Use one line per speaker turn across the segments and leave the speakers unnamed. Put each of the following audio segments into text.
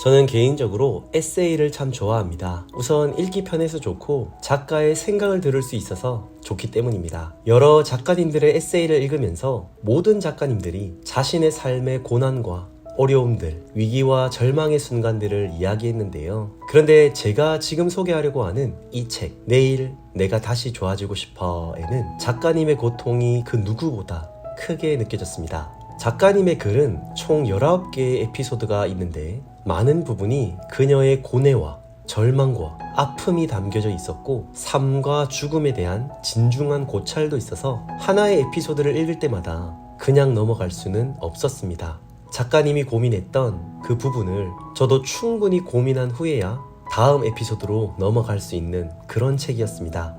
저는 개인적으로 에세이를 참 좋아합니다. 우선 읽기 편해서 좋고 작가의 생각을 들을 수 있어서 좋기 때문입니다. 여러 작가님들의 에세이를 읽으면서 모든 작가님들이 자신의 삶의 고난과 어려움들, 위기와 절망의 순간들을 이야기했는데요. 그런데 제가 지금 소개하려고 하는 이 책, 내일 내가 다시 좋아지고 싶어에는 작가님의 고통이 그 누구보다 크게 느껴졌습니다. 작가님의 글은 총 19개의 에피소드가 있는데 많은 부분이 그녀의 고뇌와 절망과 아픔이 담겨져 있었고 삶과 죽음에 대한 진중한 고찰도 있어서 하나의 에피소드를 읽을 때마다 그냥 넘어갈 수는 없었습니다. 작가님이 고민했던 그 부분을 저도 충분히 고민한 후에야 다음 에피소드로 넘어갈 수 있는 그런 책이었습니다.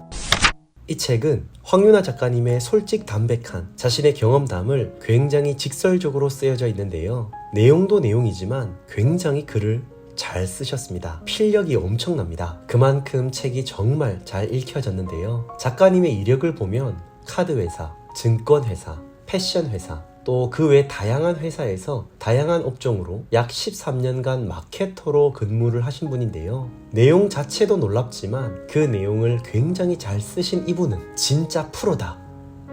이 책은 황유나 작가님의 솔직 담백한 자신의 경험담을 굉장히 직설적으로 쓰여져 있는데요. 내용도 내용이지만 굉장히 글을 잘 쓰셨습니다. 필력이 엄청납니다. 그만큼 책이 정말 잘 읽혀졌는데요. 작가님의 이력을 보면 카드회사, 증권회사, 패션회사, 또 그 외 다양한 회사에서 다양한 업종으로 약 13년간 마케터로 근무를 하신 분인데요. 내용 자체도 놀랍지만 그 내용을 굉장히 잘 쓰신 이분은 진짜 프로다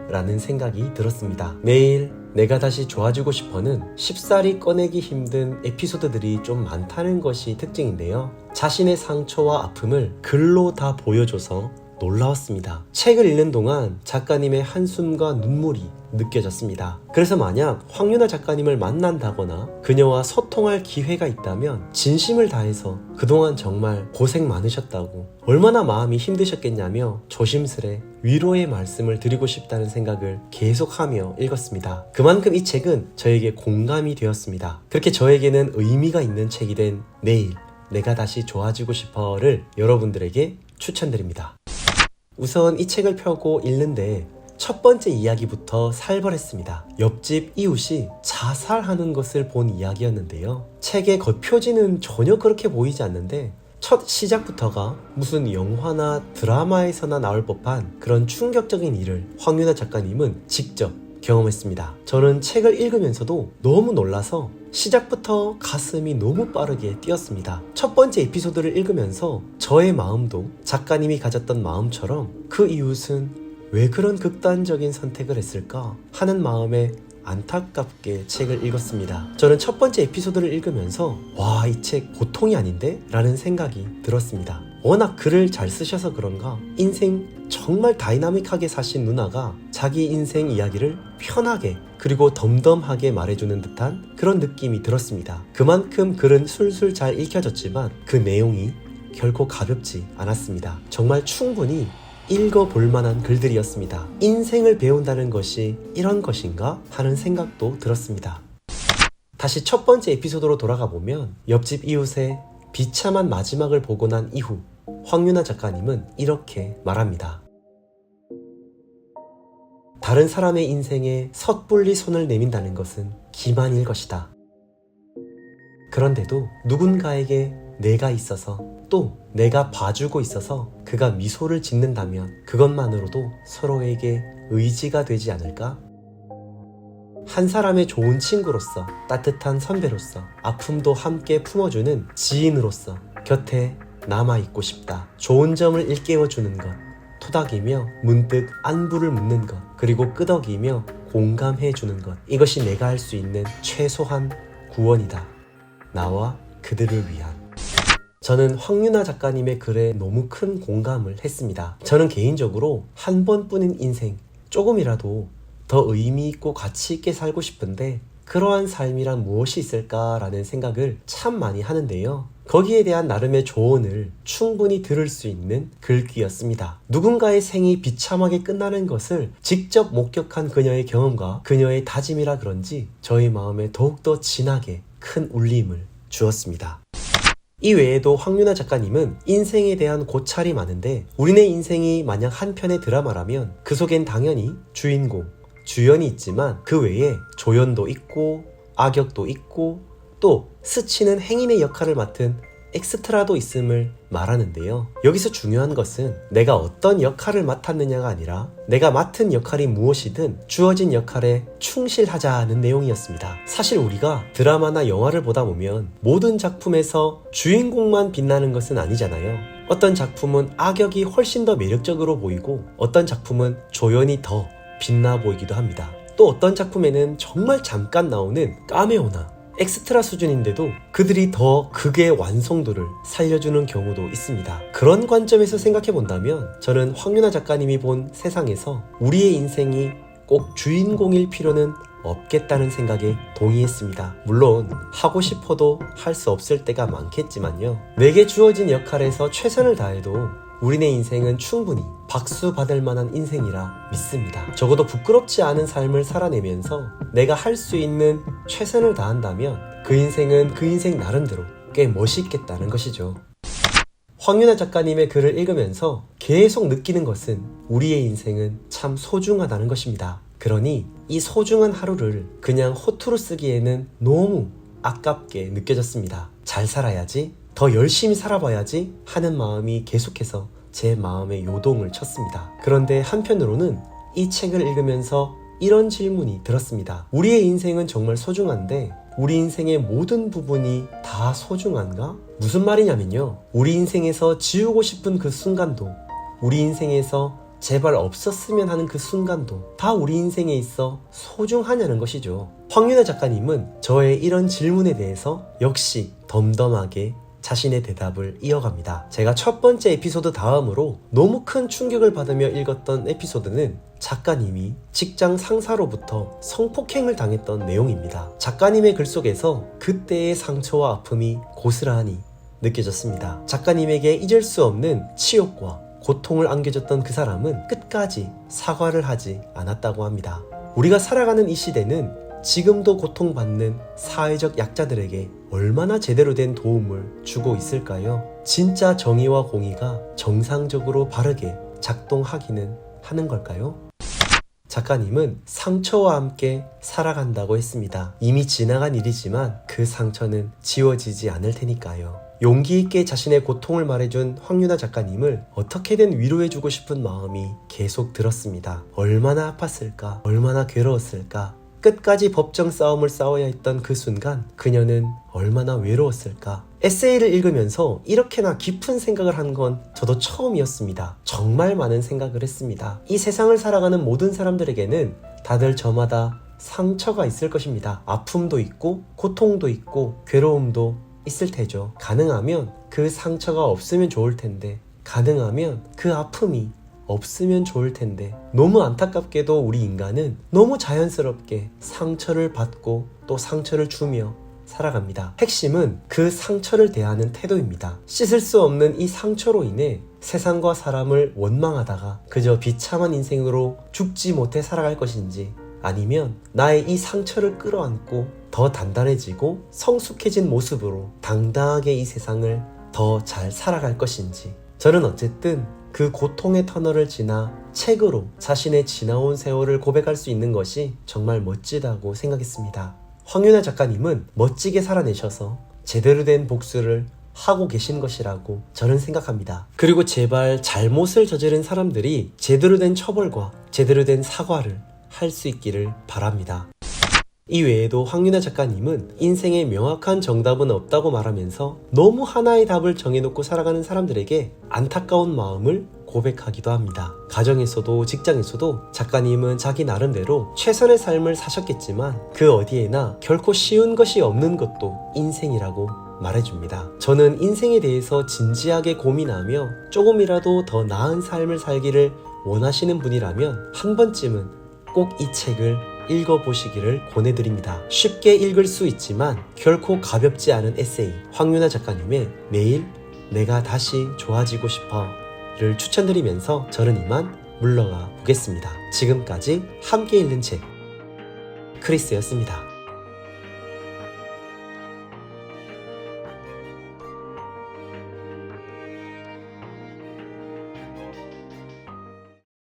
라는 생각이 들었습니다. 내일 내가 다시 좋아지고 싶어는 쉽사리 꺼내기 힘든 에피소드들이 좀 많다는 것이 특징인데요. 자신의 상처와 아픔을 글로 다 보여줘서 놀라웠습니다. 책을 읽는 동안 작가님의 한숨과 눈물이 느껴졌습니다. 그래서 만약 황유나 작가님을 만난다거나 그녀와 소통할 기회가 있다면 진심을 다해서 그동안 정말 고생 많으셨다고, 얼마나 마음이 힘드셨겠냐며 조심스레 위로의 말씀을 드리고 싶다는 생각을 계속하며 읽었습니다. 그만큼 이 책은 저에게 공감이 되었습니다. 그렇게 저에게는 의미가 있는 책이 된 내일 내가 다시 좋아지고 싶어를 여러분들에게 추천드립니다. 우선 이 책을 펴고 읽는데 첫 번째 이야기부터 살벌했습니다. 옆집 이웃이 자살하는 것을 본 이야기였는데요. 책의 겉표지는 전혀 그렇게 보이지 않는데 첫 시작부터가 무슨 영화나 드라마에서나 나올 법한 그런 충격적인 일을 황유나 작가님은 직접 경험했습니다. 저는 책을 읽으면서도 너무 놀라서 시작부터 가슴이 너무 빠르게 뛰었습니다. 첫 번째 에피소드를 읽으면서 저의 마음도 작가님이 가졌던 마음처럼 그 이웃은 왜 그런 극단적인 선택을 했을까 하는 마음에 안타깝게 책을 읽었습니다. 저는 첫 번째 에피소드를 읽으면서 와, 이 책 보통이 아닌데? 라는 생각이 들었습니다. 워낙 글을 잘 쓰셔서 그런가 인생 정말 다이나믹하게 사신 누나가 자기 인생 이야기를 편하게 그리고 덤덤하게 말해주는 듯한 그런 느낌이 들었습니다. 그만큼 글은 술술 잘 읽혀졌지만 그 내용이 결코 가볍지 않았습니다. 정말 충분히 읽어볼 만한 글들이었습니다. 인생을 배운다는 것이 이런 것인가 하는 생각도 들었습니다. 다시 첫 번째 에피소드로 돌아가 보면 옆집 이웃의 비참한 마지막을 보고 난 이후 황유나 작가님은 이렇게 말합니다. 다른 사람의 인생에 섣불리 손을 내민다는 것은 기만일 것이다. 그런데도 누군가에게 내가 있어서 또 내가 봐주고 있어서 그가 미소를 짓는다면 그것만으로도 서로에게 의지가 되지 않을까? 한 사람의 좋은 친구로서, 따뜻한 선배로서, 아픔도 함께 품어주는 지인으로서 곁에 남아있고 싶다. 좋은 점을 일깨워주는 것, 토닥이며 문득 안부를 묻는 것, 그리고 끄덕이며 공감해주는 것, 이것이 내가 할 수 있는 최소한 구원이다. 나와 그들을 위한. 저는 황유나 작가님의 글에 너무 큰 공감을 했습니다. 저는 개인적으로 한 번뿐인 인생, 조금이라도 더 의미 있고 가치 있게 살고 싶은데 그러한 삶이란 무엇이 있을까라는 생각을 참 많이 하는데요. 거기에 대한 나름의 조언을 충분히 들을 수 있는 글귀였습니다. 누군가의 생이 비참하게 끝나는 것을 직접 목격한 그녀의 경험과 그녀의 다짐이라 그런지 저의 마음에 더욱더 진하게 큰 울림을 주었습니다. 이 외에도 황유나 작가님은 인생에 대한 고찰이 많은데 우리네 인생이 만약 한 편의 드라마라면 그 속엔 당연히 주인공, 주연이 있지만 그 외에 조연도 있고 악역도 있고 또 스치는 행인의 역할을 맡은 엑스트라도 있음을 말하는데요. 여기서 중요한 것은 내가 어떤 역할을 맡았느냐가 아니라 내가 맡은 역할이 무엇이든 주어진 역할에 충실하자는 내용이었습니다. 사실 우리가 드라마나 영화를 보다 보면 모든 작품에서 주인공만 빛나는 것은 아니잖아요. 어떤 작품은 악역이 훨씬 더 매력적으로 보이고 어떤 작품은 조연이 더 빛나 보이기도 합니다. 또 어떤 작품에는 정말 잠깐 나오는 카메오나 엑스트라 수준인데도 그들이 더 극의 완성도를 살려주는 경우도 있습니다. 그런 관점에서 생각해 본다면 저는 황윤아 작가님이 본 세상에서 우리의 인생이 꼭 주인공일 필요는 없겠다는 생각에 동의했습니다. 물론 하고 싶어도 할 수 없을 때가 많겠지만요. 내게 주어진 역할에서 최선을 다해도 우리네 인생은 충분히 박수 받을 만한 인생이라 믿습니다. 적어도 부끄럽지 않은 삶을 살아내면서 내가 할 수 있는 최선을 다한다면 그 인생은 그 인생 나름대로 꽤 멋있겠다는 것이죠. 황윤아 작가님의 글을 읽으면서 계속 느끼는 것은 우리의 인생은 참 소중하다는 것입니다. 그러니 이 소중한 하루를 그냥 허투루 쓰기에는 너무 아깝게 느껴졌습니다. 잘 살아야지, 더 열심히 살아봐야지 하는 마음이 계속해서 제 마음에 요동을 쳤습니다. 그런데 한편으로는 이 책을 읽으면서 이런 질문이 들었습니다. 우리의 인생은 정말 소중한데 우리 인생의 모든 부분이 다 소중한가? 무슨 말이냐면요. 우리 인생에서 지우고 싶은 그 순간도, 우리 인생에서 제발 없었으면 하는 그 순간도 다 우리 인생에 있어 소중하냐는 것이죠. 황윤아 작가님은 저의 이런 질문에 대해서 역시 덤덤하게 자신의 대답을 이어갑니다. 제가 첫 번째 에피소드 다음으로 너무 큰 충격을 받으며 읽었던 에피소드는 작가님이 직장 상사로부터 성폭행을 당했던 내용입니다. 작가님의 글 속에서 그때의 상처와 아픔이 고스란히 느껴졌습니다. 작가님에게 잊을 수 없는 치욕과 고통을 안겨줬던 그 사람은 끝까지 사과를 하지 않았다고 합니다. 우리가 살아가는 이 시대는 지금도 고통받는 사회적 약자들에게 얼마나 제대로 된 도움을 주고 있을까요? 진짜 정의와 공의가 정상적으로 바르게 작동하기는 하는 걸까요? 작가님은 상처와 함께 살아간다고 했습니다. 이미 지나간 일이지만 그 상처는 지워지지 않을 테니까요. 용기 있게 자신의 고통을 말해준 황윤아 작가님을 어떻게든 위로해주고 싶은 마음이 계속 들었습니다. 얼마나 아팠을까? 얼마나 괴로웠을까? 끝까지 법정 싸움을 싸워야 했던 그 순간 그녀는 얼마나 외로웠을까? 에세이를 읽으면서 이렇게나 깊은 생각을 한 건 저도 처음이었습니다. 정말 많은 생각을 했습니다. 이 세상을 살아가는 모든 사람들에게는 다들 저마다 상처가 있을 것입니다. 아픔도 있고 고통도 있고 괴로움도 있을 테죠. 가능하면 그 상처가 없으면 좋을 텐데, 가능하면 그 아픔이 없으면 좋을 텐데, 너무 안타깝게도 우리 인간은 너무 자연스럽게 상처를 받고 또 상처를 주며 살아갑니다. 핵심은 그 상처를 대하는 태도입니다. 씻을 수 없는 이 상처로 인해 세상과 사람을 원망하다가 그저 비참한 인생으로 죽지 못해 살아갈 것인지, 아니면 나의 이 상처를 끌어안고 더 단단해지고 성숙해진 모습으로 당당하게 이 세상을 더 잘 살아갈 것인지. 저는 어쨌든 그 고통의 터널을 지나 책으로 자신의 지나온 세월을 고백할 수 있는 것이 정말 멋지다고 생각했습니다. 황윤아 작가님은 멋지게 살아내셔서 제대로 된 복수를 하고 계신 것이라고 저는 생각합니다. 그리고 제발 잘못을 저지른 사람들이 제대로 된 처벌과 제대로 된 사과를 할 수 있기를 바랍니다. 이 외에도 황윤아 작가님은 인생에 명확한 정답은 없다고 말하면서 너무 하나의 답을 정해놓고 살아가는 사람들에게 안타까운 마음을 고백하기도 합니다. 가정에서도 직장에서도 작가님은 자기 나름대로 최선의 삶을 사셨겠지만 그 어디에나 결코 쉬운 것이 없는 것도 인생이라고 말해줍니다. 저는 인생에 대해서 진지하게 고민하며 조금이라도 더 나은 삶을 살기를 원하시는 분이라면 한 번쯤은 꼭 이 책을 읽어보시기를 권해드립니다. 쉽게 읽을 수 있지만 결코 가볍지 않은 에세이, 황윤아 작가님의 매일 내가 다시 좋아지고 싶어를 추천드리면서 저는 이만 물러가 보겠습니다. 지금까지 함께 읽는 책 크리스였습니다.